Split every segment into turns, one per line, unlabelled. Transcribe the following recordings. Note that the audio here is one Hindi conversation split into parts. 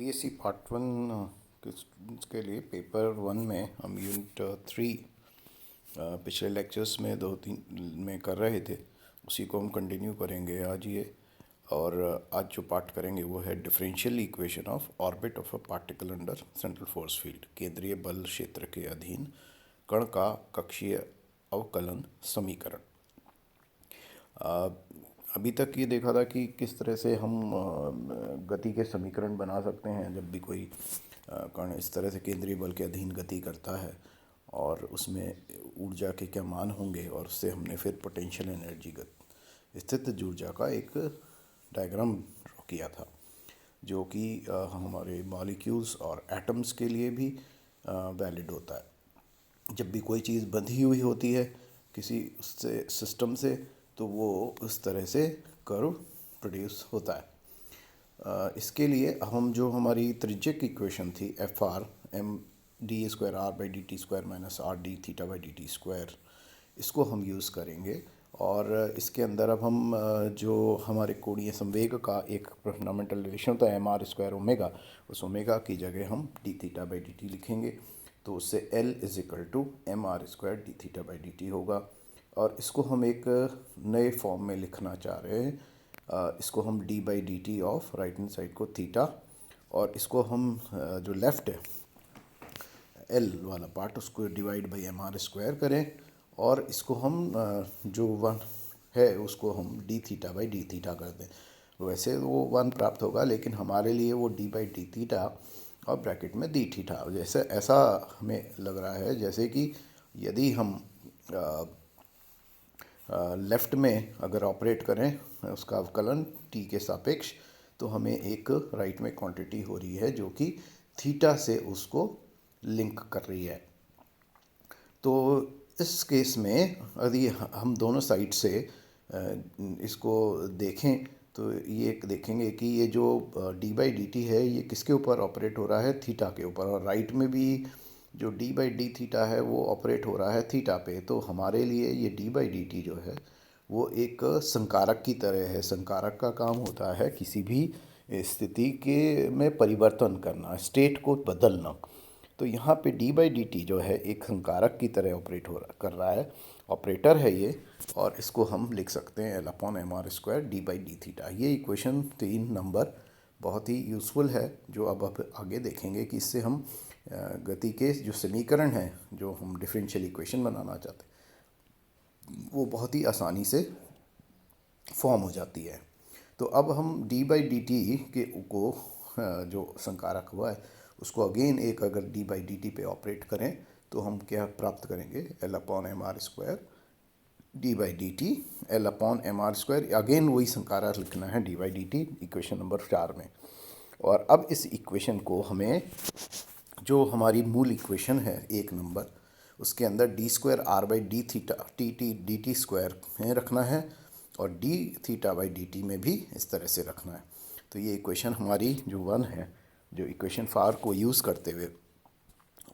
बीएससी पार्ट वन के स्टूडेंट्स के लिए पेपर वन में हम यूनिट 3 पिछले लेक्चर्स में 2-3 में कर रहे थे, उसी को हम कंटिन्यू करेंगे आज ये। और आज जो पार्ट करेंगे वो है differential equation of orbit of a particle under central force field, केंद्रीय बल क्षेत्र के अधीन कण का कक्षीय अवकलन समीकरण। अभी तक ये देखा था कि किस तरह से हम गति के समीकरण बना सकते हैं जब भी कोई कण इस तरह से केंद्रीय बल के अधीन गति करता है, और उसमें ऊर्जा के क्या मान होंगे, और उससे हमने फिर पोटेंशियल एनर्जी स्थितिज ऊर्जा का एक डायग्राम ड्रॉ किया था, जो कि हमारे मॉलिक्यूल्स और एटम्स के लिए भी वैलिड होता है। जब भी कोई चीज़ बंधी हुई होती है किसी उससे सिस्टम से, तो वो उस तरह से कर्व प्रोड्यूस होता है। इसके लिए हम जो हमारी त्रिज्यक इक्वेशन थी F R M D square R by D T square minus R D theta by D T square, इसको हम यूज़ करेंगे। और इसके अंदर अब हम जो हमारे कोणीय संवेग का एक फंडामेंटल रिलेशन होता है एम आर स्क्वायर ओमेगा, उस ओमेगा की जगह हम D theta by D T लिखेंगे, तो उससे L is equal to M R square D theta by D T होगा। और इसको हम एक नए फॉर्म में लिखना चाह रहे हैं। इसको हम D by D T of right hand side को थीटा, और इसको हम जो लेफ़्ट है एल वाला पार्ट उसको divide by M R square करें, और इसको हम जो वन है उसको हम D theta by D theta कर दें। वैसे वो वन प्राप्त होगा, लेकिन हमारे लिए वो डी बाई डी थीटा और ब्रैकेट में डी थीटा, जैसे ऐसा हमें लग रहा है जैसे कि यदि हम लेफ़्ट में अगर ऑपरेट करें उसका अवकलन टी के सापेक्ष, तो हमें एक राइट में क्वांटिटी हो रही है जो कि थीटा से उसको लिंक कर रही है। तो इस केस में यदि हम दोनों साइड से इसको देखें तो ये देखेंगे कि ये जो डी बाई डी टी है ये किसके ऊपर ऑपरेट हो रहा है, थीटा के ऊपर, और राइट में भी जो डी बाई डी थीटा है वो ऑपरेट हो रहा है थीटा पे। तो हमारे लिए ये डी बाई डी टी जो है वो एक संकारक की तरह है। संकारक का काम होता है किसी भी स्थिति के में परिवर्तन करना, स्टेट को बदलना। तो यहाँ पे डी बाई डी टी जो है एक संकारक की तरह ऑपरेट कर रहा है, ऑपरेटर है ये, और इसको हम लिख सकते हैं L upon M R square D by D theta. ये इक्वेशन 3 नंबर बहुत ही यूज़फुल है, जो अब आगे देखेंगे कि इससे हम गति के जो समीकरण हैं जो हम डिफरेंशियल इक्वेशन बनाना चाहते हैं वो बहुत ही आसानी से फॉर्म हो जाती है। तो अब हम डी बाई डी टी के को जो संकारक हुआ है उसको अगेन एक अगर डी बाई डी टी पे ऑपरेट करें तो हम क्या प्राप्त करेंगे, L upon M R square D by D T, L upon M R square, again वही संकारक लिखना है D by D T equation number 4 में। और अब इस इक्वेशन को हमें जो हमारी मूल इक्वेशन है 1 नंबर, उसके अंदर D square R by D theta T T D T square में रखना है, और D theta by D T में भी इस तरह से रखना है। तो ये इक्वेशन हमारी जो 1 है, जो इक्वेशन 4 को यूज़ करते हुए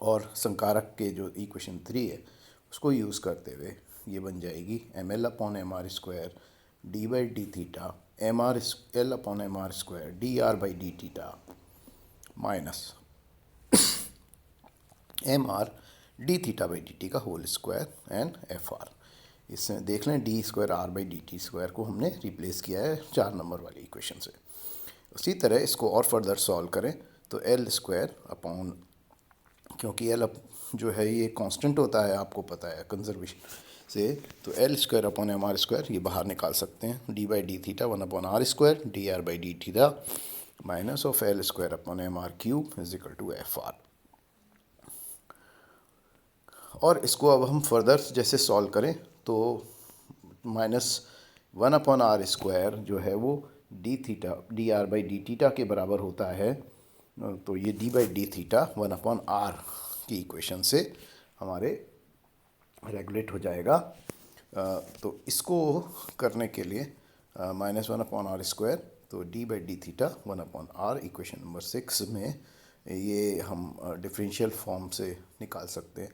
और संकारक के जो इक्वेशन 3 है उसको यूज़ करते हुए ये बन जाएगी M L upon M R square D by D theta M R L upon M R square D R by D theta minus M R D theta by D T का whole square and F R. इसमें देख लें D square R by D T square को हमने रिप्लेस किया है 4 नंबर वाली इक्वेशन से। उसी तरह इसको और फर्दर सॉल्व करें तो एल स्क्वायर अपॉन, क्योंकि एल जो है ये कांस्टेंट होता है आपको पता है कंजर्वेशन से, तो L square upon M R square ये बाहर निकाल सकते हैं, D by D theta 1 upon R square D R by D theta minus of L square upon M R cube is equal to F R. और इसको अब हम फर्दर जैसे सॉल्व करें तो -1 अपॉन आर स्क्वायर जो है वो D theta D R by D theta के बराबर होता है। तो ये D by D theta 1 upon R की इक्वेशन से हमारे रेगुलेट हो जाएगा। तो इसको करने के लिए -1 अपॉन आर स्क्वायर, तो D by D theta 1 upon R equation number 6 में ये हम डिफरेंशियल फॉर्म से निकाल सकते हैं।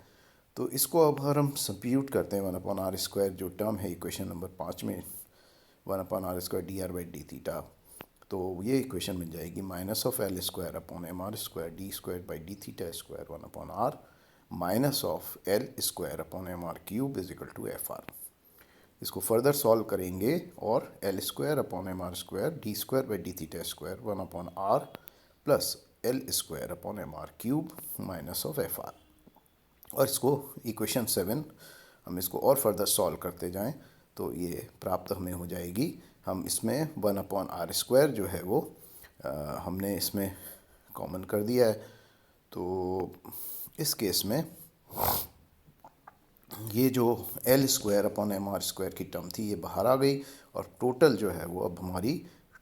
तो इसको अब अगर हम सब्स्टिट्यूट करते हैं 1 अपॉन आर स्क्वायर जो टर्म है इक्वेशन नंबर 5 में, 1 upon R square D R by D theta, तो ये इक्वेशन बन जाएगी minus of L square upon M R square D square by D theta square 1/r minus of L square upon M R cube is equal to F R. इसको फर्दर सॉल्व करेंगे और L square upon M R square D square by D theta square 1/r plus L square upon M R cube minus of F R. और इसको इक्वेशन 7 हम इसको और फर्दर सॉल्व करते जाएं तो ये प्राप्त हमें हो जाएगी। हम इसमें 1/r स्क्वायर जो है वो हमने इसमें कॉमन कर दिया है, तो इस केस में ये जो L square upon M R square की टर्म थी ये बाहर आ गई और टोटल जो है वो अब हमारी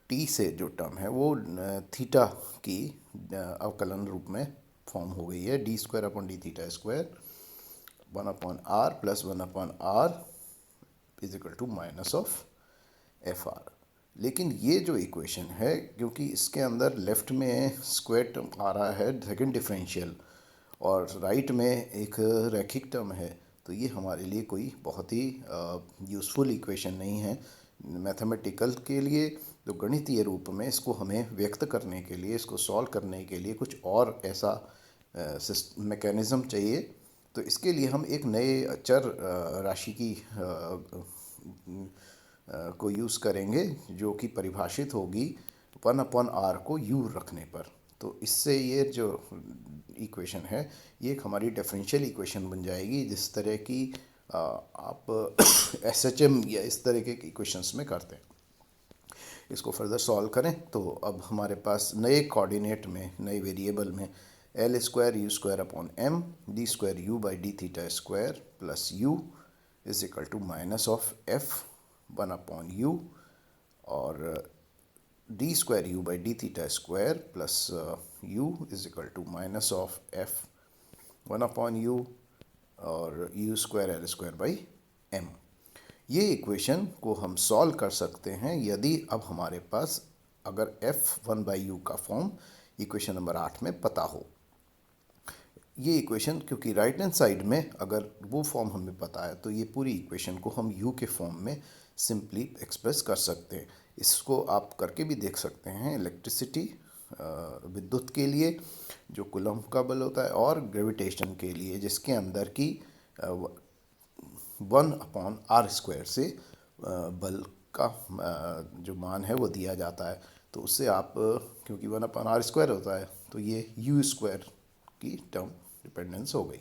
टी से जो टर्म है वो थीटा की अवकलन रूप में फॉर्म हो गई है। D square upon D theta square 1/r plus 1/r is equal to minus of F R. लेकिन ये जो इक्वेशन है, क्योंकि इसके अंदर लेफ्ट में स्क्वायर टर्म आ रहा है सेकंड डिफरेंशियल और राइट में एक रैखिक टर्म है, तो ये हमारे लिए कोई बहुत ही यूज़फुल इक्वेशन नहीं है मैथमेटिकल के लिए। तो गणितीय रूप में इसको हमें व्यक्त करने के लिए, इसको सॉल्व करने के लिए कुछ और ऐसा मैकेनिज़्म चाहिए। तो इसके लिए हम एक नए चर राशि की को यूज़ करेंगे जो कि परिभाषित होगी 1/r को u रखने पर। तो इससे ये जो इक्वेशन है ये एक हमारी डिफरेंशियल इक्वेशन बन जाएगी, जिस तरह की आप SHM या इस तरह के इक्वेशंस में करते हैं। इसको फर्दर सॉल्व करें तो अब हमारे पास नए कोऑर्डिनेट में, नए वेरिएबल में L square U square upon M D square U by D theta square plus U is equal to minus of F 1/u और D square U by D theta square plus U is equal to minus of F 1/u और U square L square by M. ये इक्वेशन को हम सॉल्व कर सकते हैं यदि अब हमारे पास अगर f1/u का फॉर्म इक्वेशन नंबर 8 में पता हो। ये इक्वेशन क्योंकि राइट हैंड साइड में अगर वो फॉर्म हमें पता है तो ये पूरी इक्वेशन को हम u के फॉर्म में सिंपली एक्सप्रेस कर सकते हैं। इसको आप करके भी देख सकते हैं इलेक्ट्रिसिटी विद्युत के लिए जो कूलम्ब का बल होता है और ग्रेविटेशन के लिए जिसके अंदर की 1/r स्क्वायर से बल का जो मान है वो दिया जाता है। तो उससे आप क्योंकि 1/r स्क्वायर होता है तो ये u स्क्वायर की टर्म डिपेंडेंस हो गई।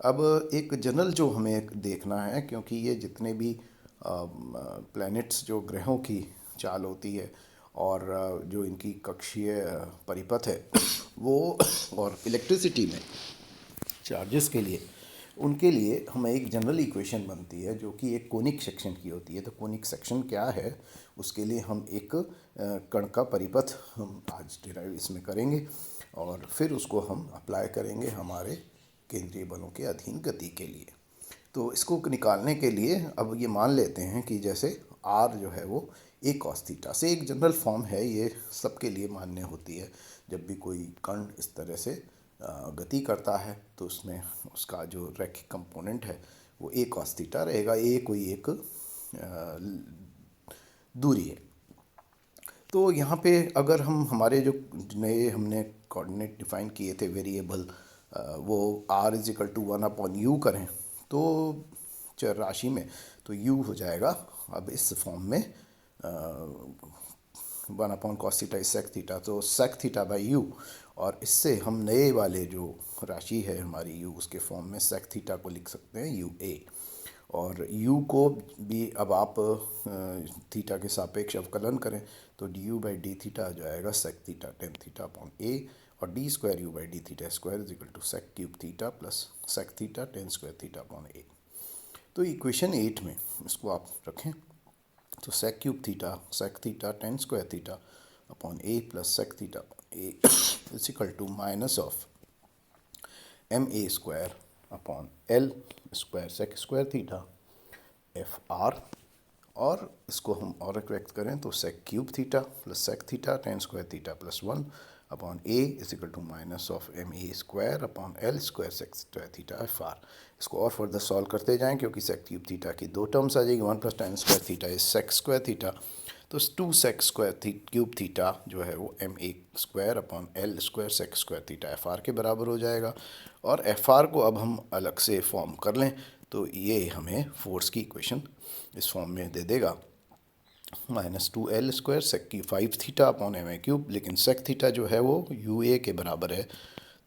अब एक जनरल जो हमें देखना है, क्योंकि ये जितने भी प्लैनेट्स जो ग्रहों की चाल होती है और जो इनकी कक्षीय परिपथ है वो और इलेक्ट्रिसिटी में चार्जेस के लिए उनके लिए हमें एक जनरल इक्वेशन बनती है जो कि एक कोनिक सेक्शन की होती है। तो कोनिक सेक्शन क्या है उसके लिए हम एक कण का परिपथ हम आज डिराइव इसमें करेंगे और फिर उसको हम अप्लाई करेंगे हमारे केंद्रीय बलों के अधीन गति के लिए। तो इसको निकालने के लिए अब ये मान लेते हैं कि जैसे r जो है वो a cos थीटा से एक जनरल फॉर्म है, ये सबके लिए मान्य होती है। जब भी कोई कण इस तरह से गति करता है तो उसमें उसका जो रैखिक कंपोनेंट है वो a cos थीटा रहेगा। a कोई एक दूरी है। तो यहाँ पे अगर हम हमारे जो नए हमने कोऑर्डिनेट डिफाइन किए थे वेरिएबल वो r is equal to 1/u करें तो चर राशि में तो u हो जाएगा अब इस फॉर्म में 1/cos थीटा सेक थीटा, तो सेक थीटा बाई u और इससे हम नए वाले जो राशि है हमारी u उसके फॉर्म में सेक थीटा को लिख सकते हैं ua और u को भी अब आप थीटा के सापेक्ष अवकलन करें तो du बाई डी थीटा आ जाएगा sec theta tan theta upon a और D square U by D theta square is equal to sec cube theta plus sec theta tan square theta upon a। तो इक्वेशन 8 में इसको आप रखें तो sec cube theta tan square theta upon a plus sec theta upon a is equal to minus of M A square upon L square sec square theta F R और इसको हम और व्यक्त करें तो sec cube theta plus sec theta tan square theta plus 1 upon a is equal to minus of M A square upon L square sec square theta F R. इसको और फर्दर सॉल्व करते जाएं क्योंकि सेक क्यूब थीटा की दो टर्म्स आ जाएगी 1 plus tan square theta is sec square theta. तो 2 sec² क्यूब थीटा जो है वो ma² / L² sec² theta F are के बराबर हो जाएगा। और एफ आर को अब हम अलग से फॉर्म कर लें तो ये हमें फोर्स की इक्वेशन इस फॉर्म में दे देगा, -2L² sec⁵ theta upon ma³, लेकिन sec थीटा जो है वो UA के बराबर है।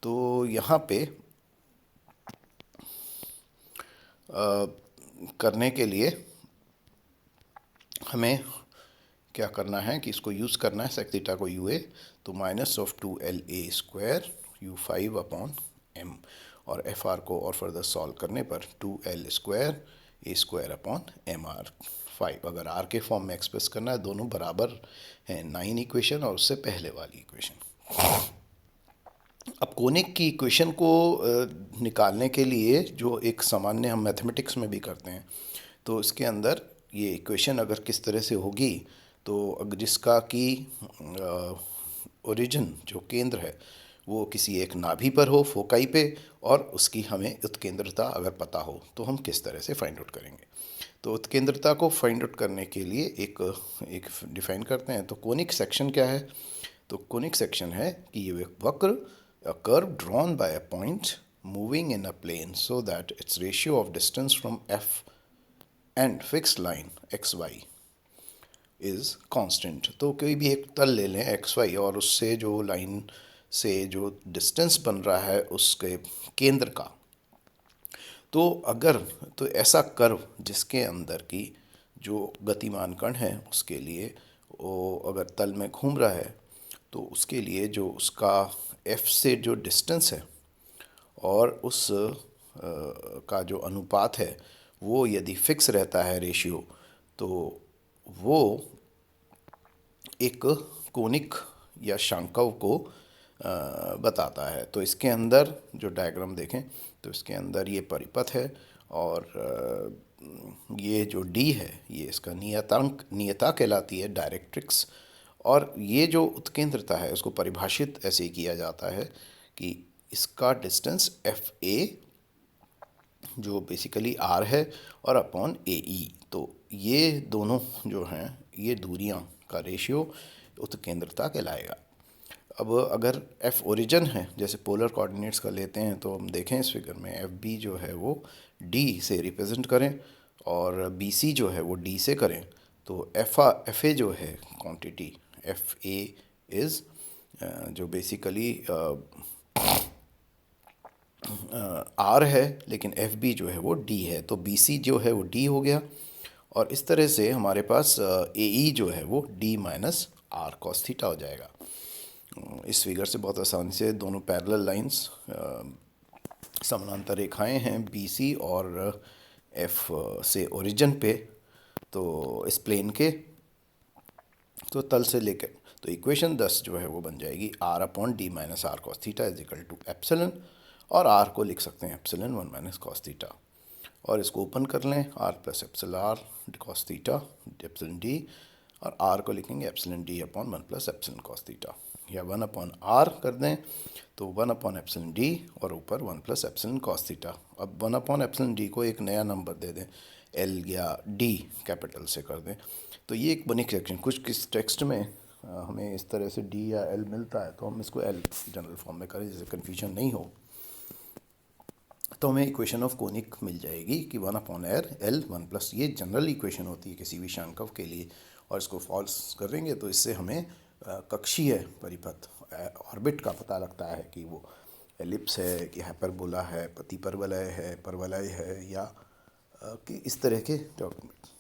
तो यहाँ पे करने के लिए हमें क्या करना है कि इसको यूज़ करना है sec थीटा को UA, तो -2LA² U5 अपॉन M, और एफ आर को और फर्दर सॉल्व करने पर 2L² A² अपॉन MR5। अगर आर के फॉर्म में एक्सप्रेस करना है, दोनों बराबर हैं 9 इक्वेशन और उससे पहले वाली इक्वेशन। अब कोनिक की इक्वेशन को निकालने के लिए जो एक सामान्य हम मैथमेटिक्स में भी करते हैं, तो इसके अंदर ये इक्वेशन अगर किस तरह से होगी, तो अगर जिसका कि ओरिजिन जो केंद्र है वो किसी एक नाभि पर हो, फोकाई पे, और उसकी हमें उत्केंद्रता अगर पता हो तो हम किस तरह से फाइंड आउट करेंगे। तो उत्केंद्रता को फाइंड आउट करने के लिए एक डिफाइन करते हैं। तो कोनिक सेक्शन क्या है? तो कोनिक सेक्शन है कि ये एक वक्र, a curve drawn by a point moving in a plane so that its ratio of distance from F and fixed line xy is constant। तो कोई भी एक तल ले लें xy और उससे जो लाइन से जो डिस्टेंस बन रहा है उसके केंद्र का, तो अगर तो ऐसा कर्व जिसके अंदर की जो गतिमान कण है उसके लिए वो अगर तल में घूम रहा है, तो उसके लिए जो उसका f से जो डिस्टेंस है और उस का जो अनुपात है वो यदि फिक्स रहता है रेशियो, तो वो एक कोनिक या शांकव को बताता है। तो इसके अंदर जो डायग्राम देखें तो इसके अंदर ये परिपथ है और ये जो D है ये इसका नियता कहलाती है, डायरेक्ट्रिक्स। और ये जो उत्केंद्रता है उसको परिभाषित ऐसे किया जाता है कि इसका डिस्टेंस FA जो बेसिकली R है और अपॉन AE, तो ये दोनों जो हैं ये दूरियां का रेशियो उत्केंद्रता कहलाएगा। अब अगर F ओरिजिन है, जैसे पोलर कोऑर्डिनेट्स का लेते हैं, तो हम देखें इस फिगर में FB जो है वो D से रिप्रेजेंट करें और BC जो है वो D से करें, तो FA जो है क्वांटिटी FA इज़ जो बेसिकली R है, लेकिन FB जो है वो D है, तो BC जो है वो D हो गया। और इस तरह से हमारे पास AE जो है वो D minus R cos theta हो जाएगा। इस फिगर से बहुत आसानी से दोनों पैरेलल लाइंस समानांतर रेखाएं हैं BC और F से ओरिजिन पे, तो इस प्लेन के, तो तल से लेकर, तो इक्वेशन 10 जो है वो बन जाएगी R upon D minus R cos theta is equal to epsilon, और R को लिख सकते हैं एप्सिलन 1 माइनस cos थीटा, और इसको ओपन कर लें R plus epsilon R cos theta epsilon D, और R को लिखेंगे epsilon D upon 1 plus epsilon cos theta, या 1 अपॉन R कर दें तो 1 अपॉन एप्सिलन D और ऊपर 1 प्लस एप्सिलन cos थीटा। अब 1 अपॉन एप्सिलन D को एक नया नंबर दे दें, L या D कैपिटल से कर दें, तो ये एक कोनिक सेक्शन। कुछ किस टेक्स्ट में हमें इस तरह से D या L मिलता है तो हम इसको L जनरल फॉर्म में करें जिससे कन्फ्यूजन नहीं हो, तो हमें इक्वेशन ऑफ कोनिक मिल जाएगी कि 1 अपॉन L 1 प्लस, ये जनरल इक्वेशन होती है किसी भी शांकव के लिए, और इसको फॉल्स करेंगे तो इससे हमें कक्षीय परिपथ ऑर्बिट का पता लगता है कि वो एलिप्स है कि हाइपरबोला है, प्रतिपरवलय है, परवलय है, या कि इस तरह के डॉक्यूमेंट।